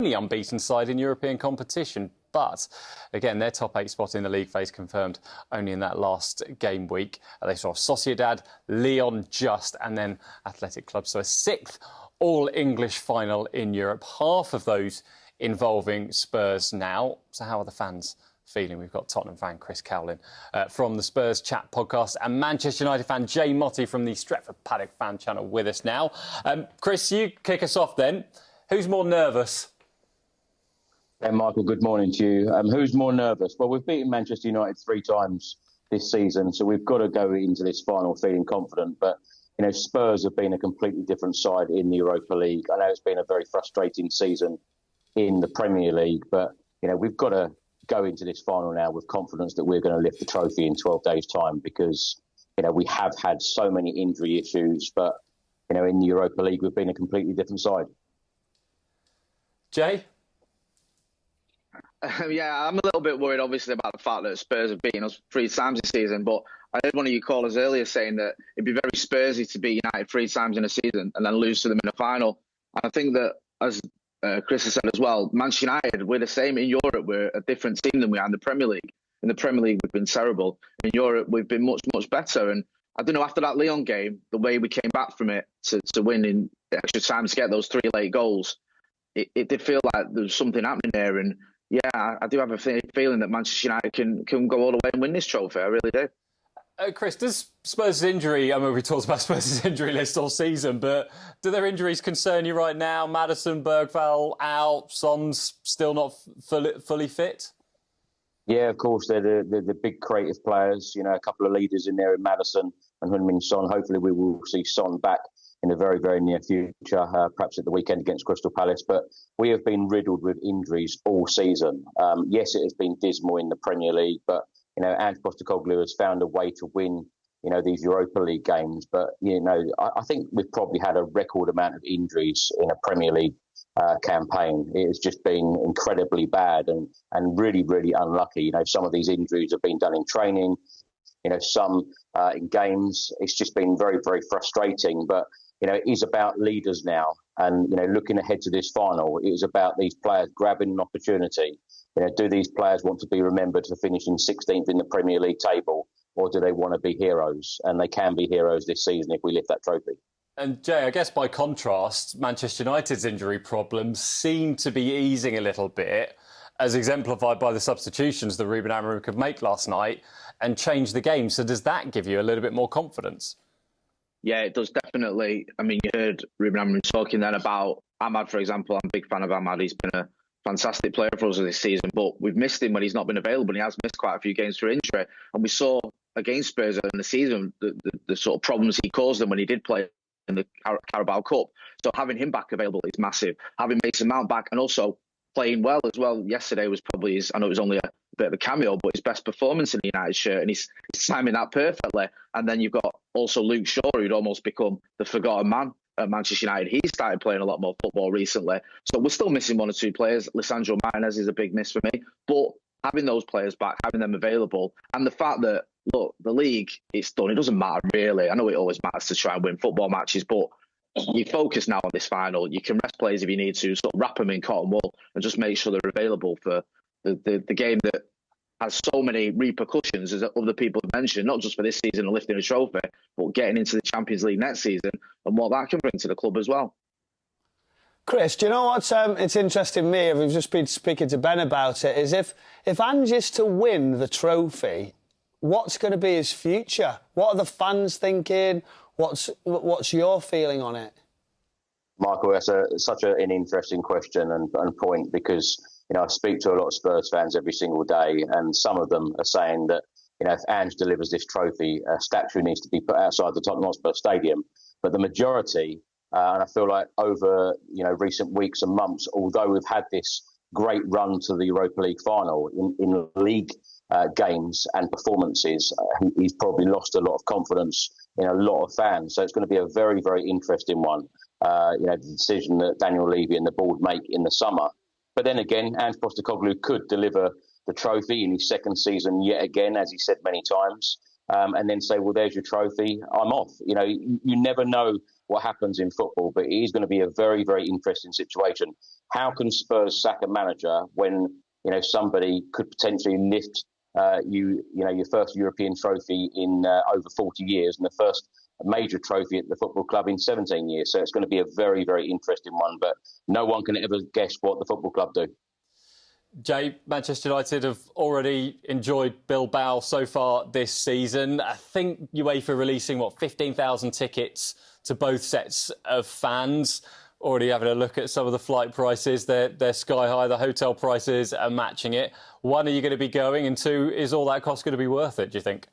only unbeaten side in European competition. But, again, their top 8 spot in the league phase confirmed only in that last game week. They saw Sociedad, Lyon just, and then Athletic Club. So a 6th all-English final in Europe. Half of those involving Spurs now. So how are the fans feeling? We've got Tottenham fan Chris Cowlin from the Spurs Chat podcast and Manchester United fan Jay Motti from the Stretford Paddock fan channel with us now. Chris, you kick us off then. Who's more nervous? Hey, Michael, good morning to you. Who's more nervous? Well, we've beaten Manchester United 3 times this season, so we've got to go into this final feeling confident. But, you know, Spurs have been a completely different side in the Europa League. I know it's been a very frustrating season in the Premier League, but, you know, we've got to go into this final now with confidence that we're going to lift the trophy in 12 days' time because, you know, we have had so many injury issues, but, you know, in the Europa League, we've been a completely different side. Jay? Yeah, I'm a little bit worried, obviously, about the fact that Spurs have beaten us 3 times this season. But I heard one of you callers earlier saying that it'd be very Spursy to beat United 3 times in a season and then lose to them in a final. And I think that, as Chris has said as well, Manchester United, we're the same in Europe. We're a different team than we are in the Premier League. In the Premier League, we've been terrible. In Europe, we've been much, much better. And I don't know, after that Lyon game, the way we came back from it to win in extra time to get those 3 late goals, it did feel like there was something happening there. And yeah, I do have a feeling that Manchester United can go all the way and win this trophy. I really do. Chris, does Spurs' injury, I mean, we talked about Spurs' injury list all season, but do their injuries concern you right now? Maddison, Bergvall out, Son's still not fully fit? Yeah, of course, they're the big creative players. You know, a couple of leaders in there in Maddison and Heung-min Son. Hopefully we will see Son back in the very, very near future, perhaps at the weekend against Crystal Palace. But we have been riddled with injuries all season. Yes, it has been dismal in the Premier League, but, you know, Ange Postecoglou has found a way to win, you know, these Europa League games. But, you know, I think we've probably had a record amount of injuries in a Premier League campaign. It has just been incredibly bad and really, really unlucky. You know, some of these injuries have been done in training, you know, some in games. It's just been very, very frustrating. But, you know, it is about leaders now. And, you know, looking ahead to this final, it is about these players grabbing an opportunity. You know, do these players want to be remembered for finishing 16th in the Premier League table, or do they want to be heroes? And they can be heroes this season if we lift that trophy. And Jay, I guess by contrast, Manchester United's injury problems seem to be easing a little bit, as exemplified by the substitutions that Ruben Amorim could make last night and change the game. So does that give you a little bit more confidence? Yeah, it does, definitely. I mean, you heard Ruben Amorim talking then about Ahmad, for example. I'm a big fan of Ahmad. He's been a fantastic player for us this season, but we've missed him when he's not been available. And he has missed quite a few games for injury. And we saw against Spurs in the season the sort of problems he caused them when he did play in the Carabao Cup. So having him back available is massive. Having Mason Mount back and also playing well as well. Yesterday was probably I know it was only a bit of a cameo, but his best performance in the United shirt, and he's timing that perfectly. And then you've got also Luke Shaw, who'd almost become the forgotten man at Manchester United. He started playing a lot more football recently. So we're still missing 1 or 2 players. Lisandro Martinez is a big miss for me. But having those players back, having them available, and the fact that, look, the league, it's done. It doesn't matter, really. I know it always matters to try and win football matches, but you focus now on this final. You can rest players if you need to, sort of wrap them in cotton wool and just make sure they're available for the game that has so many repercussions, as other people have mentioned, not just for this season and lifting a trophy, but getting into the Champions League next season and what that can bring to the club as well. Chris, do you know what? It's interesting me, we've just been speaking to Ben about it, is if Ange is to win the trophy, what's going to be his future? What are the fans thinking? What's your feeling on it? Michael, that's such an interesting question and point because, you know, I speak to a lot of Spurs fans every single day, and some of them are saying that, you know, if Ange delivers this trophy, a statue needs to be put outside the Tottenham Hotspur Stadium. But the majority, and I feel like over, you know, recent weeks and months, although we've had this great run to the Europa League final in league games and performances, he's probably lost a lot of confidence in a lot of fans. So it's going to be a very, very interesting one. You know, the decision that Daniel Levy and the board make in the summer. But then again, Ange Postecoglou could deliver the trophy in his second season yet again, as he said many times, and then say, well, there's your trophy, I'm off. You know, you never know what happens in football, but it is going to be a very, very interesting situation. How can Spurs sack a manager when somebody could potentially lift your first European trophy in over 40 years and the first major trophy at the football club in 17 years? So it's going to be a very, very interesting one, but no one can ever guess what the football club do. Jay, Manchester United have already enjoyed Bilbao so far this season. I think UEFA releasing, 15,000 tickets to both sets of fans. Already having a look at some of the flight prices. They're sky high. The hotel prices are matching it. One, are you going to be going? And two, is all that cost going to be worth it, do you think?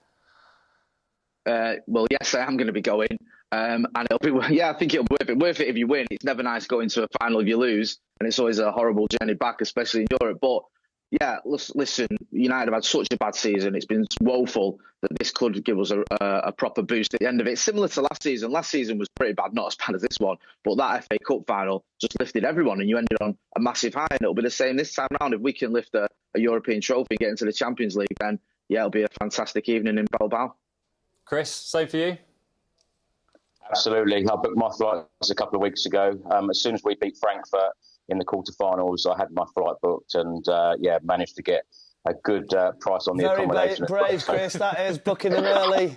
Well, yes, I am going to be going. And it'll be, I think it'll be worth it if you win. It's never nice going to a final if you lose. And it's always a horrible journey back, especially in Europe. But yeah, listen, United have had such a bad season. It's been woeful that this could give us a proper boost at the end of it. Similar to last season. Last season was pretty bad, not as bad as this one. But that FA Cup final just lifted everyone and you ended on a massive high. And it'll be the same this time round. If we can lift a European trophy and get into the Champions League, then yeah, it'll be a fantastic evening in Bilbao. Chris, same for you? Absolutely. I booked my flights a couple of weeks ago. As soon as we beat Frankfurt in the quarterfinals, I had my flight booked and managed to get a good price on the accommodation. Very brave, Chris. That is booking them early.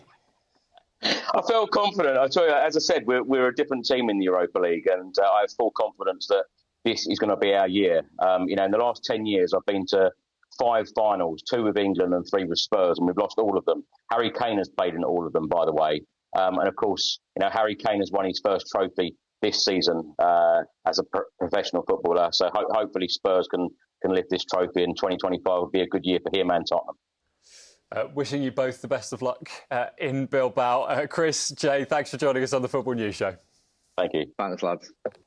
I felt confident. I tell you, as I said, we're a different team in the Europa League, and I have full confidence that this is going to be our year. In the last 10 years, I've been to 5 finals, 2 with England and 3 with Spurs, and we've lost all of them. Harry Kane has played in all of them, by the way. And of course, Harry Kane has won his first trophy this season as a professional footballer. So hopefully Spurs can lift this trophy, and 2025 will be a good year for him and Tottenham. Wishing you both the best of luck in Bilbao. Chris, Jay, thanks for joining us on the Football News Show. Thank you. Thanks, lads. Thank you.